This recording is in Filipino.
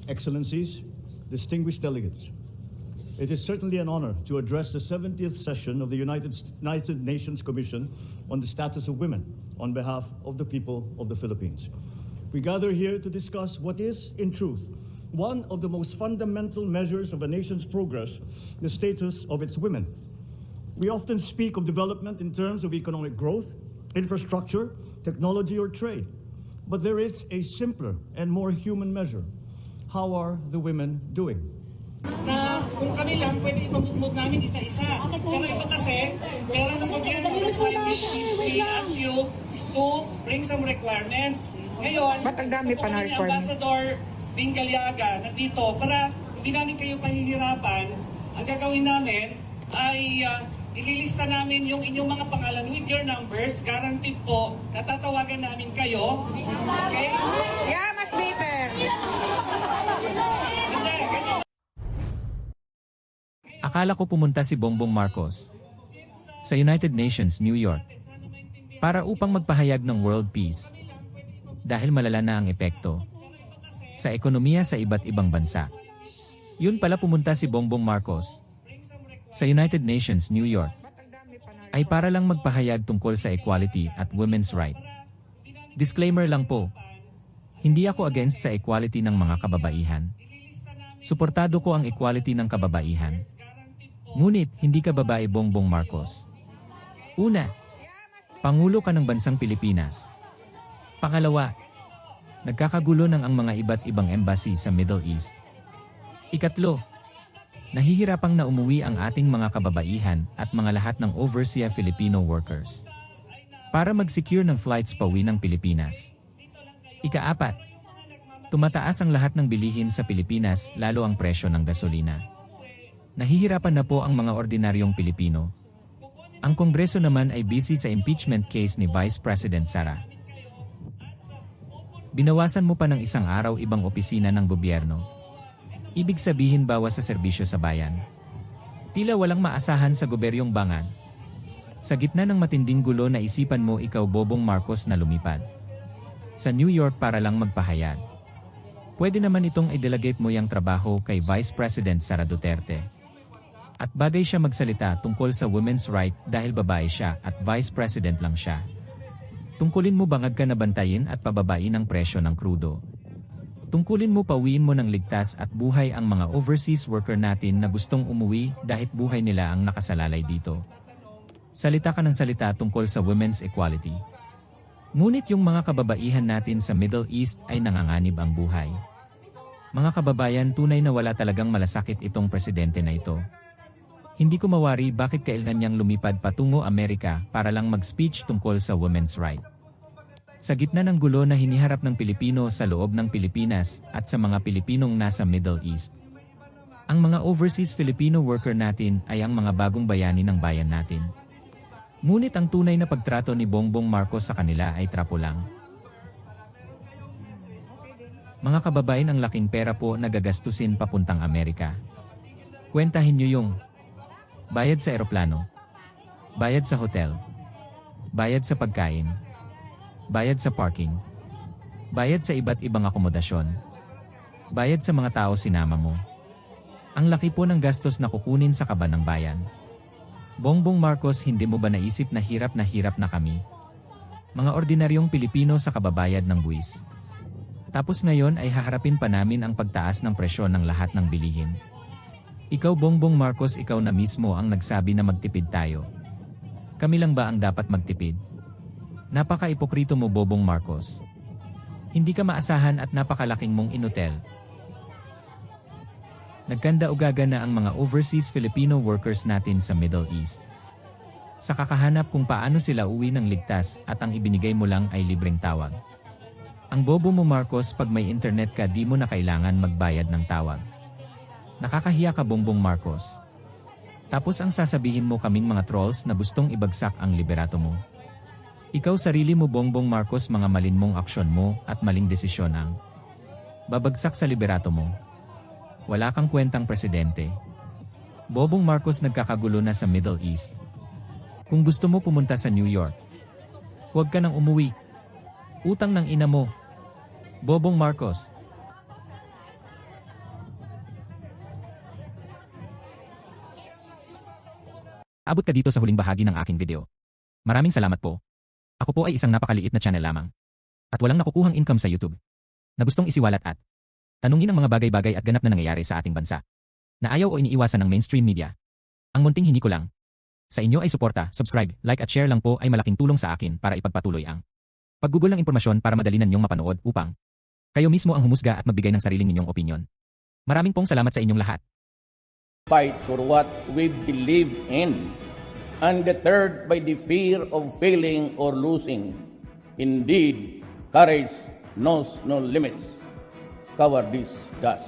Excellencies, distinguished delegates, it is certainly an honor to address the 70th session of the United Nations Commission on the Status of Women on behalf of the people of the Philippines. We gather here to discuss what is, in truth, one of the most fundamental measures of a nation's progress, the status of its women. We often speak of development in terms of economic growth, infrastructure, technology, or trade. But there is a simpler and more human measure. How are the women doing? Na kung kami lang, pwede ipamugmog namin isa-isa. Pero ito kasi, meron ng gobyerno we ask you to bring some requirements. Ngayon, ba't ang dami pa na requirements? Ambassador Bing Galiaga nandito para hindi namin kayo pahihirapan. Ang gagawin namin ay ililista namin yung inyong mga pangalan with your numbers. Guaranteed po, natatawagan namin kayo. Okay? Yeah, mas better. Akala ko pumunta si Bongbong Marcos sa United Nations, New York, para upang magpahayag ng world peace dahil malala na ang epekto sa ekonomiya sa iba't ibang bansa. Yun pala pumunta si Bongbong Marcos sa United Nations, New York, ay para lang magpahayag tungkol sa equality at women's right. Disclaimer lang po, hindi ako against sa equality ng mga kababaihan. Suportado ko ang equality ng kababaihan. Ngunit, hindi ka babae Bongbong Marcos. Una, Pangulo ka ng bansang Pilipinas. Pangalawa, nagkakagulo ng ang mga iba't ibang embassy sa Middle East. Ikatlo, nahihirapang na umuwi ang ating mga kababaihan at mga lahat ng overseas Filipino workers para mag-secure ng flights pauwi ng Pilipinas. Ikaapat, tumataas ang lahat ng bilihin sa Pilipinas, lalo ang presyo ng gasolina. Nahihirapan na po ang mga ordinaryong Pilipino. Ang Kongreso naman ay busy sa impeachment case ni Vice President Sara. Binawasan mo pa ng isang araw ibang opisina ng gobyerno. Ibig sabihin bawas sa serbisyo sa bayan. Tila walang maasahan sa gobyernong bangan. Sa gitna ng matinding gulo na isipan mo ikaw Bongbong Marcos na lumipad sa New York para lang magpahayag. Pwede naman itong i-delegate mo yung trabaho kay Vice President Sara Duterte. At bagay siya magsalita tungkol sa women's right dahil babae siya at Vice President lang siya. Tungkulin mo bangag ka na bantayin at pababain ang presyo ng krudo. Tungkulin mo pawiin mo ng ligtas at buhay ang mga overseas worker natin na gustong umuwi dahil buhay nila ang nakasalalay dito. Salita ka ng salita tungkol sa women's equality. Ngunit yung mga kababaihan natin sa Middle East ay nanganganib ang buhay. Mga kababayan, tunay na wala talagang malasakit itong presidente na ito. Hindi ko mawari bakit kailan niyang lumipad patungo Amerika para lang mag-speech tungkol sa women's right. Sa gitna ng gulo na hiniharap ng Pilipino sa loob ng Pilipinas at sa mga Pilipinong nasa Middle East. Ang mga overseas Filipino worker natin ay ang mga bagong bayani ng bayan natin. Ngunit ang tunay na pagtrato ni Bongbong Marcos sa kanila ay trapo lang. Mga kababayan, ang laking pera po na gagastusin papuntang Amerika. Kwentahin niyo yung bayad sa eroplano, bayad sa hotel, bayad sa pagkain, bayad sa parking, bayad sa iba't ibang akomodasyon, bayad sa mga tao sinama mo. Ang laki po ng gastos na kukunin sa kaban ng bayan. Bongbong Marcos, hindi mo ba naisip na hirap na kami? Mga ordinaryong Pilipino sa kababayad ng buwis. Tapos ngayon ay haharapin pa namin ang pagtaas ng presyo ng lahat ng bilihin. Ikaw Bongbong Marcos, ikaw na mismo ang nagsabi na magtipid tayo. Kami lang ba ang dapat magtipid? Napaka-ipokrito mo Bongbong Marcos. Hindi ka maasahan at napakalaking mong inutel. Nagkanda-ugaga na ang mga overseas Filipino workers natin sa Middle East. Sa kakahanap kung paano sila uwi ng ligtas at ang ibinigay mo lang ay libreng tawag. Ang bobo mo Marcos, pag may internet ka di mo na kailangan magbayad ng tawag. Nakakahiya ka Bongbong Marcos. Tapos ang sasabihin mo kaming mga trolls na gustong ibagsak ang liberato mo. Ikaw sarili mo Bongbong Marcos, mga malin mong aksyon mo at maling desisyon ang babagsak sa liberato mo. Wala kang kwentang presidente. Bongbong Marcos, nagkakagulo na sa Middle East. Kung gusto mo pumunta sa New York, huwag ka nang umuwi. Utang ng ina mo. Bongbong Marcos. Abot ka dito sa huling bahagi ng aking video. Maraming salamat po. Ako po ay isang napakaliit na channel lamang. At walang nakukuhang income sa YouTube. Na gustong isiwalat at tanungin ang mga bagay-bagay at ganap na nangyayari sa ating bansa. Na ayaw o iniiwasan ng mainstream media. Ang munting hingi ko lang. Sa inyo ay suporta, subscribe, like at share lang po ay malaking tulong sa akin para ipagpatuloy ang paggugol ng impormasyon para madali ninyong mapanood upang kayo mismo ang humusga at magbigay ng sariling ninyong opinyon. Maraming pong salamat sa inyong lahat. Fight for what we believe in, undeterred by the fear of failing or losing. Indeed, courage knows no limits. Cowardice does.